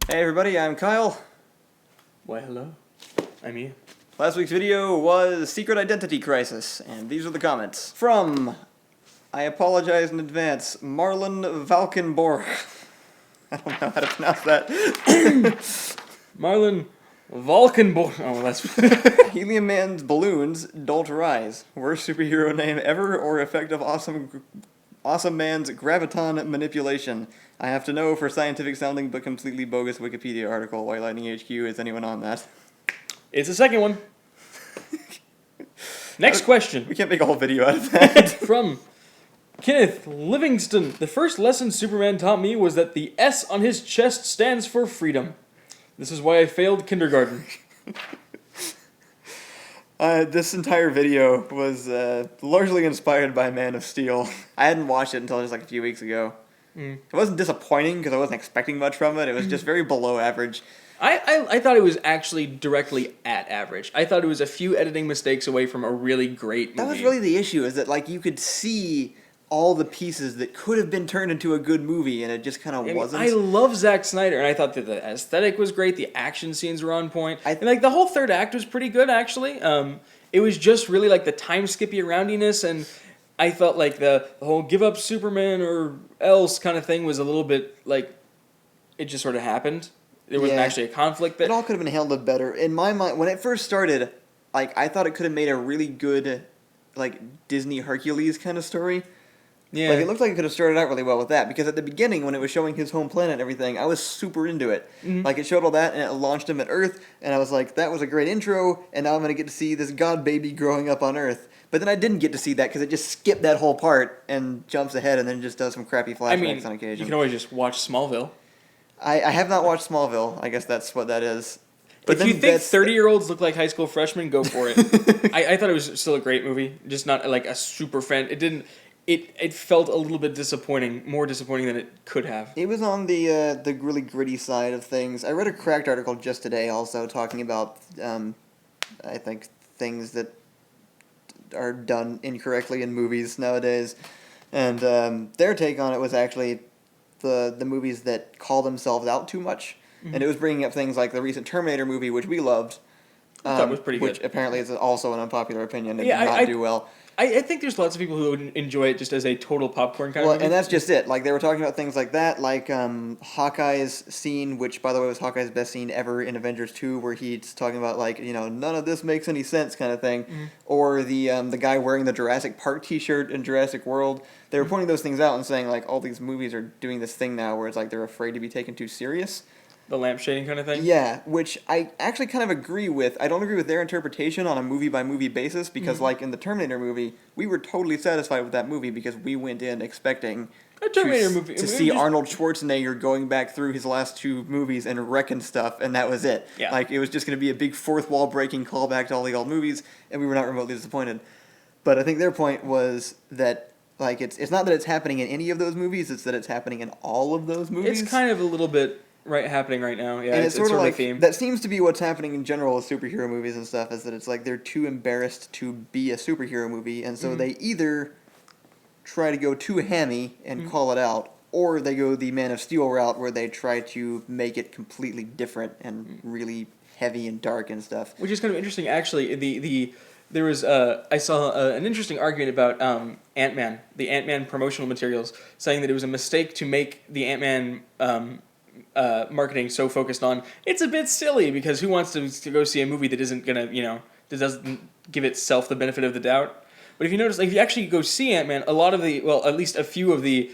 Hey everybody, I'm Kyle. Why, hello. I'm Ian. Last week's video was Secret Identity Crisis, and these are the comments. From, I apologize in advance, Marlon Valkenborg. I don't know how to pronounce that. Marlon Valkenborg. Oh, that's... Helium Man's balloons don't rise. Worst superhero name ever or effective awesome man's graviton manipulation. I have to know for scientific sounding but completely bogus Wikipedia article. White Lightning HQ, is anyone on that? It's the second one. Next question. We can't make a whole video out of that. From Kenneth Livingston. The first lesson Superman taught me was that the S on his chest stands for freedom. This is why I failed kindergarten. This entire video was largely inspired by Man of Steel. I hadn't watched it until just like a few weeks ago. It wasn't disappointing because I wasn't expecting much from it. It was just very below average. I thought it was actually directly at average. I thought it was a few editing mistakes away from a really great movie. That was really the issue, is that like you could see all the pieces that could have been turned into a good movie, and it just kind of wasn't. I love Zack Snyder, and I thought that the aesthetic was great. The action scenes were on point, and like the whole third act was pretty good actually. It was just really like the time skippy roundiness, and I felt like the whole give up Superman or else kind of thing was a little bit like it just sort of happened. There wasn't actually a conflict that... It all could have been handled better. In my mind, when it first started, like I thought it could have made a really good like Disney Hercules kind of story. Yeah. Like, it looked like it could have started out really well with that, because at the beginning, when it was showing his home planet and everything, I was super into it. Like, it showed all that, and it launched him at Earth, and I was like, that was a great intro, and now I'm going to get to see this god baby growing up on Earth. But then I didn't get to see that, because it just skipped that whole part, and jumps ahead, and then just does some crappy flashbacks on occasion. You can always just watch Smallville. I have not watched Smallville. I guess that's what that is. But if you think 30-year-olds look like high school freshmen, go for it. I thought it was still a great movie, just not like a super fan. It didn't... It felt a little bit disappointing, more disappointing than it could have. It was on the really gritty side of things. I read a Cracked article just today also talking about, I think, things that are done incorrectly in movies nowadays. And their take on it was actually the movies that call themselves out too much. And it was bringing up things like the recent Terminator movie, which we loved. I thought was pretty good. Which apparently is also an unpopular opinion. It did not do well. I think there's lots of people who would enjoy it just as a total popcorn kind of movie. And that's just it. Like, they were talking about things like that, like Hawkeye's scene, which, by the way, was Hawkeye's best scene ever in Avengers 2, where he's talking about, like, you know, none of this makes any sense kind of thing. Or the guy wearing the Jurassic Park t-shirt in Jurassic World. They were pointing those things out and saying, like, all these movies are doing this thing now where it's like they're afraid to be taken too serious. The lampshading kind of thing? Yeah, which I actually kind of agree with. I don't agree with their interpretation on a movie-by-movie basis, because, like, in the Terminator movie, we were totally satisfied with that movie because we went in expecting to see Arnold Schwarzenegger going back through his last two movies and wrecking stuff, and that was it. Yeah. Like, it was just going to be a big fourth-wall-breaking callback to all the old movies, and we were not remotely disappointed. But I think their point was that, like, it's not that it's happening in any of those movies, it's that it's happening in all of those movies. It's kind of a little bit... happening right now. Yeah, and it's sort of like, a theme. That seems to be what's happening in general with superhero movies and stuff, is that it's like they're too embarrassed to be a superhero movie, and so they either try to go too hammy and call it out, or they go the Man of Steel route where they try to make it completely different and really heavy and dark and stuff. Which is kind of interesting, actually. There was I saw an interesting argument about Ant-Man, the Ant-Man promotional materials, saying that it was a mistake to make the Ant-Man marketing so focused on, it's a bit silly, because who wants to go see a movie that isn't gonna, that doesn't give itself the benefit of the doubt. But if you notice, like, if you actually go see Ant-Man, a lot of at least a few of the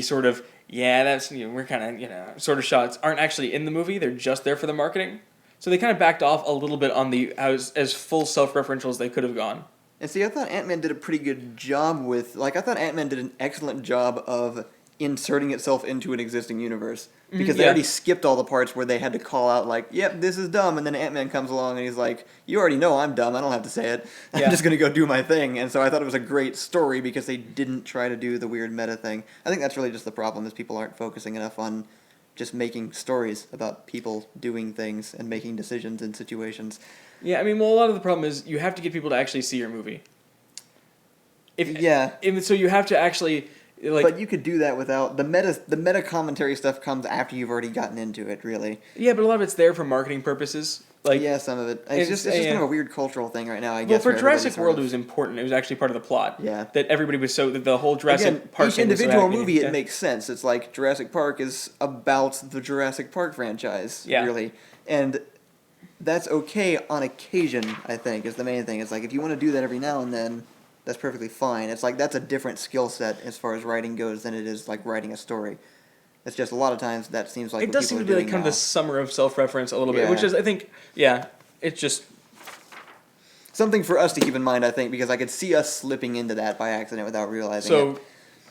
sort of, that's, we're kind of, sort of shots aren't actually in the movie, they're just there for the marketing. So they kind of backed off a little bit on as full self-referential as they could have gone. And see, I thought Ant-Man did a pretty good job with, I thought Ant-Man did an excellent job of inserting itself into an existing universe. Because they already skipped all the parts where they had to call out, like, yep, this is dumb, and then Ant-Man comes along and he's like, you already know I'm dumb, I don't have to say it. I'm just going to go do my thing. And so I thought it was a great story because they didn't try to do the weird meta thing. I think that's really just the problem, is people aren't focusing enough on just making stories about people doing things and making decisions in situations. Yeah, I mean, a lot of the problem is you have to get people to actually see your movie. So you have to actually... Like, but you could do that without the meta commentary stuff comes after you've already gotten into it, really. yeah, but a lot of it's there for marketing purposes. Like, Yeah, some of it. It's just kind of a weird cultural thing right now, I well, guess. for everybody Jurassic sort World, of- it was important. It was actually part of the plot. Yeah. That everybody was that the whole Jurassic Again, Park each thing was so individual happening. movie, Yeah. it makes sense. It's like Jurassic Park is about the Jurassic Park franchise, Yeah. really. And that's okay on occasion, I think, is the main thing. It's like, if you want to do that every now and then, that's perfectly fine. It's like, that's a different skill set as far as writing goes than it is like writing a story. It's just a lot of times that seems like It what does people seem are to be like doing kind of now. the summer of self-reference a little bit, Yeah. which is, I think, yeah, it's just... Something for us to keep in mind, I think, because I could see us slipping into that by accident without realizing it. So,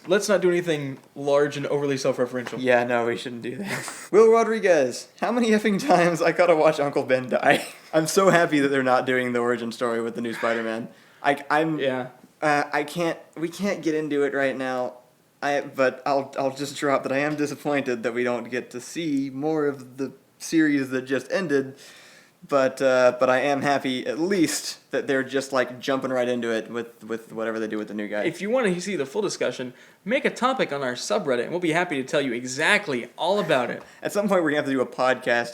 let's not do anything large and overly self-referential. Yeah, no, we shouldn't do that. Will Rodriguez, how many effing times I gotta watch Uncle Ben die? I'm so happy that they're not doing the origin story with the new Spider-Man. Yeah. We can't get into it right now. But I'll just drop that I am disappointed that we don't get to see more of the series that just ended. But I am happy at least that they're just like jumping right into it with whatever they do with the new guy. If you want to see the full discussion, make a topic on our subreddit, and we'll be happy to tell you exactly all about it. At some point, we're gonna have to do a podcast.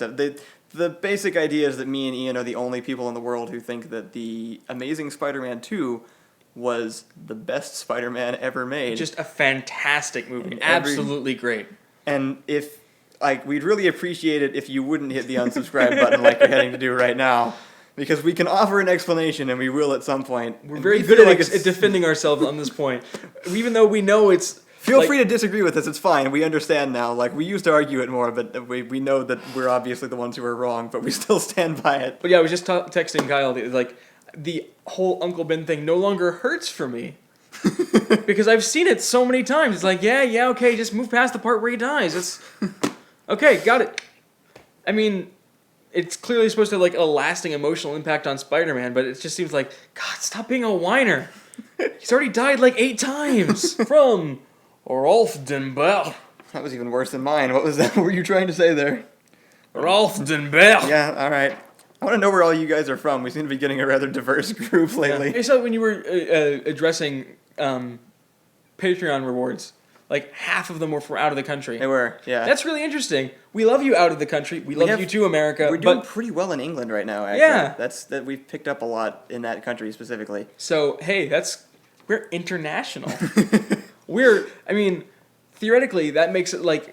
The basic idea is that me and Ian are the only people in the world who think that the Amazing Spider-Man 2 was the best Spider-Man ever made. Just a fantastic movie. And every- Absolutely great. And if, like, we'd really appreciate it if you wouldn't hit the unsubscribe button like you're heading to do right now. Because we can offer an explanation, and we will at some point. We're And very we good feel at, like at defending ourselves on this point. Even though we know it's... Feel like- free to disagree with us, it's fine. We understand now. Like, we used to argue it more, but we know that we're obviously the ones who are wrong, but we still stand by it. But yeah, I was just texting Kyle, like, the whole Uncle Ben thing no longer hurts for me. Because I've seen it so many times. It's like, yeah, okay, just move past the part where he dies. It's... Okay, got it. I mean, it's clearly supposed to have, like, a lasting emotional impact on Spider-Man, but it just seems like, God, stop being a whiner. He's already died, like, 8 times from Rolf den Bell. That was even worse than mine. What was that? What were you trying to say there? Rolf den Bell. Yeah, alright. I want to know where all you guys are from. We seem to be getting a rather diverse group lately. Hey, so when you were addressing Patreon rewards, like, half of them were from out of the country. They were, yeah. That's really interesting. We love you out of the country. We love you too, America. We're doing But pretty well in England right now, actually. Yeah. That we've picked up a lot in that country specifically. so, hey, we're international. I mean, theoretically, that makes it like,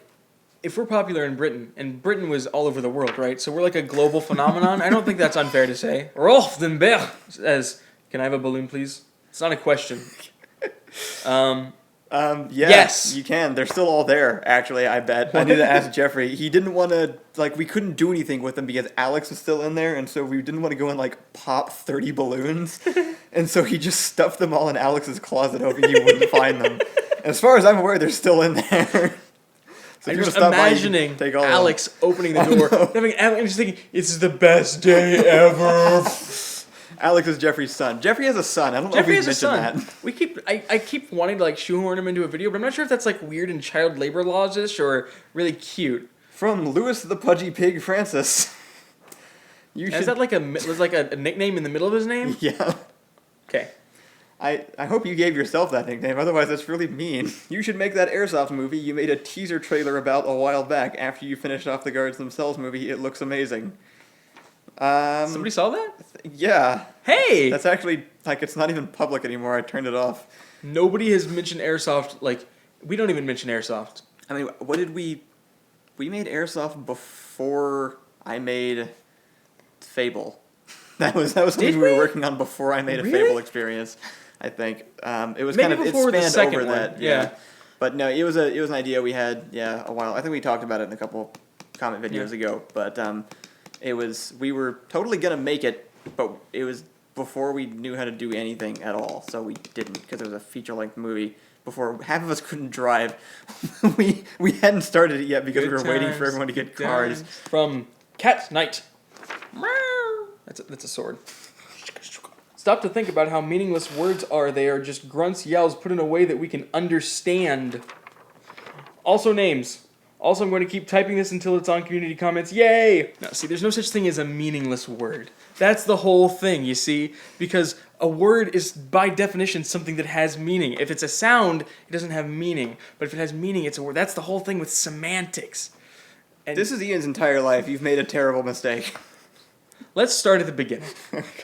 if we're popular in Britain, and Britain was all over the world, right? So we're like a global phenomenon. I don't think that's unfair to say. Rolf den Bell says, "Can I have a balloon, please?" It's not a question. Yeah, Yes. you can. They're still all there, actually, I bet. I need to ask Jeffrey. He didn't want to, like, we couldn't do anything with them because Alex was still in there, and so we didn't want to go and, like, pop 30 balloons. And so he just stuffed them all in Alex's closet, hoping you wouldn't find them. And as far as I'm aware, they're still in there. So I'm if you just wanna stop by, you can imagining take all of them. Alex opening the I door, know. having Alex, and just thinking, "It's the best day ever." Alex is Jeffrey's son. Jeffrey has a son. I don't know Jeffrey if has we've a mentioned son. that. We keep, I keep wanting to like shoehorn him into a video, but I'm not sure if that's like weird in child labor laws-ish or really cute. From Louis the Pudgy Pig Francis. You Is that like a nickname in the middle of his name? Yeah. Okay. I hope you gave yourself that nickname, otherwise that's really mean. You should make that Airsoft movie you made a teaser trailer about a while back after you finished off the Guards Themselves movie. It looks amazing. Somebody saw that? Yeah. Hey! That's actually, like, it's not even public anymore. I turned it off. Nobody has mentioned Airsoft, like, we don't even mention Airsoft. I mean, what did we made Airsoft before I made Fable. That was something Did we were we? working on before I made a Really? Fable experience. I think it was Maybe kind of before the it spanned second over one, that. yeah. But no, it was an idea we had a while. I think we talked about it in a couple comment videos ago. But we were totally gonna make it, but it was before we knew how to do anything at all. So we didn't because it was a feature length movie. Before half of us couldn't drive, we hadn't started it yet because we were waiting for everyone to get cars. From Cat Knight. That's a sword. Stop to think about how meaningless words are. They are just grunts, yells, put in a way that we can understand. Also names. Also, I'm going to keep typing this until it's on community comments. Yay! Now, see, there's no such thing as a meaningless word. That's the whole thing, you see? Because A word is by definition something that has meaning. If it's a sound, it doesn't have meaning. But if it has meaning, it's a word. That's the whole thing with semantics. And This is Ian's entire life. You've made a terrible mistake. let's start at the beginning.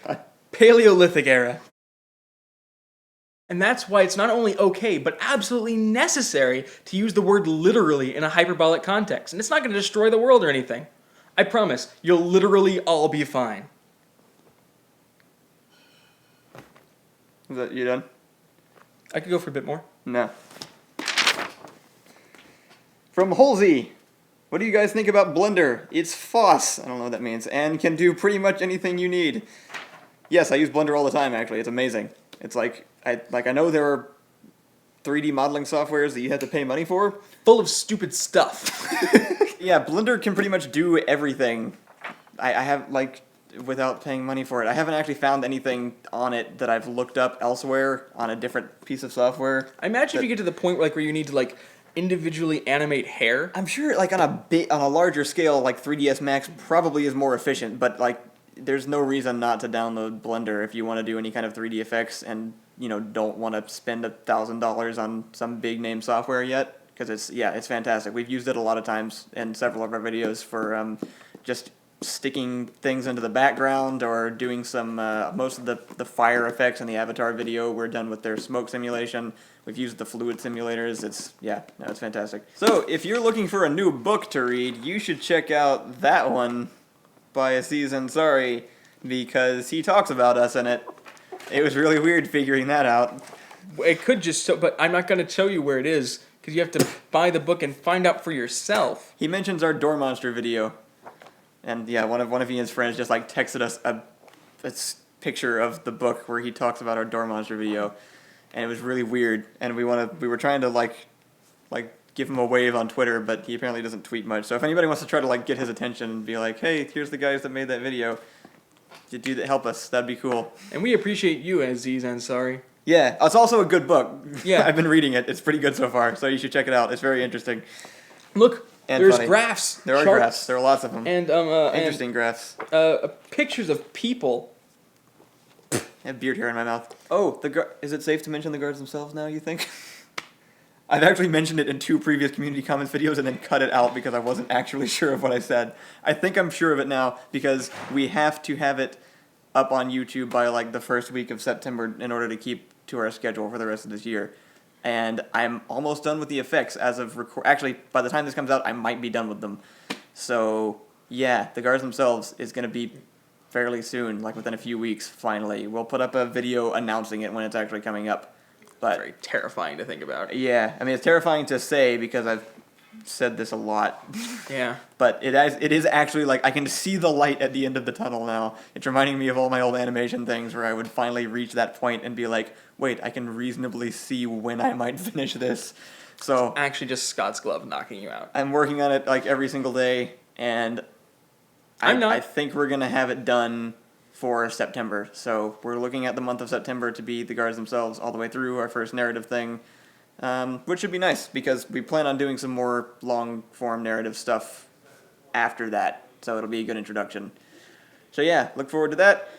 God. Paleolithic era. And that's why it's not only okay, but absolutely necessary to use the word literally in a hyperbolic context. And it's not going to destroy the world or anything. I promise, you'll literally all be fine. Is that you done? I could go for a bit more. No. From Halsey. What do you guys think about Blender? It's FOSS, I don't know what that means, and can do pretty much anything you need. Yes, I use Blender all the time, actually. It's amazing. It's like I know there are 3D modeling softwares that you have to pay money for. Full of stupid stuff. Yeah, Blender can pretty much do everything. I have, like, without paying money for it. I haven't actually found anything on it that I've looked up elsewhere on a different piece of software. I imagine if you get to the point where you need to individually animate hair. I'm sure on a larger scale, like 3ds Max probably is more efficient, but there's no reason not to download Blender if you want to do any kind of 3D effects and don't want to spend $1,000 on some big name software yet, because it's fantastic. We've used it a lot of times in several of our videos for just sticking things into the background or doing some most of the fire effects in the Avatar video were done with their smoke simulation. We've used the fluid simulators. It's fantastic. So if you're looking for a new book to read, you should check out that one by Aziz Ansari, because he talks about us in it. It was really weird figuring that out. It could but I'm not going to tell you where it is, because you have to buy the book and find out for yourself. He mentions our Door Monster video. And yeah, one of Ian's friends just texted us a picture of the book where he talks about our Door Monster video, and it was really weird. And we were trying to give him a wave on Twitter, but he apparently doesn't tweet much. So if anybody wants to try to get his attention and be like, hey, here's the guys that made that video, help us, that'd be cool. And we appreciate you, Aziz Ansari. Yeah, it's also a good book. Yeah, I've been reading it. It's pretty good so far, so you should check it out. It's very interesting. Look. And there's funny. graphs. There are graphs. There are lots of them. And interesting graphs. Pictures of people. I have beard hair in my mouth. Oh, is it safe to mention the guards themselves now, you think? I've actually mentioned it in 2 previous community comments videos and then cut it out because I wasn't actually sure of what I said. I think I'm sure of it now because we have to have it up on YouTube by the first week of September in order to keep to our schedule for the rest of this year. And I'm almost done with the effects as of Actually, by the time this comes out, I might be done with them. So, yeah, the guards themselves is going to be fairly soon, within a few weeks, finally. We'll put up a video announcing it when it's actually coming up. But very terrifying to think about. Yeah, I mean, it's terrifying to say because I've said this a lot. Yeah. But it is actually I can see the light at the end of the tunnel now. It's reminding me of all my old animation things where I would finally reach that point and be like, wait, I can reasonably see when I might finish this. So it's actually just Scott's glove knocking you out. I'm working on it every single day, and I think we're going to have it done for September. So we're looking at the month of September to be the guards themselves all the way through our first narrative thing. Which should be nice, because we plan on doing some more long-form narrative stuff after that, so it'll be a good introduction. So yeah, look forward to that.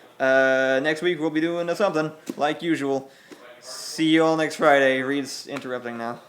Next week we'll be doing something, like usual. See you all next Friday. Reed's interrupting now.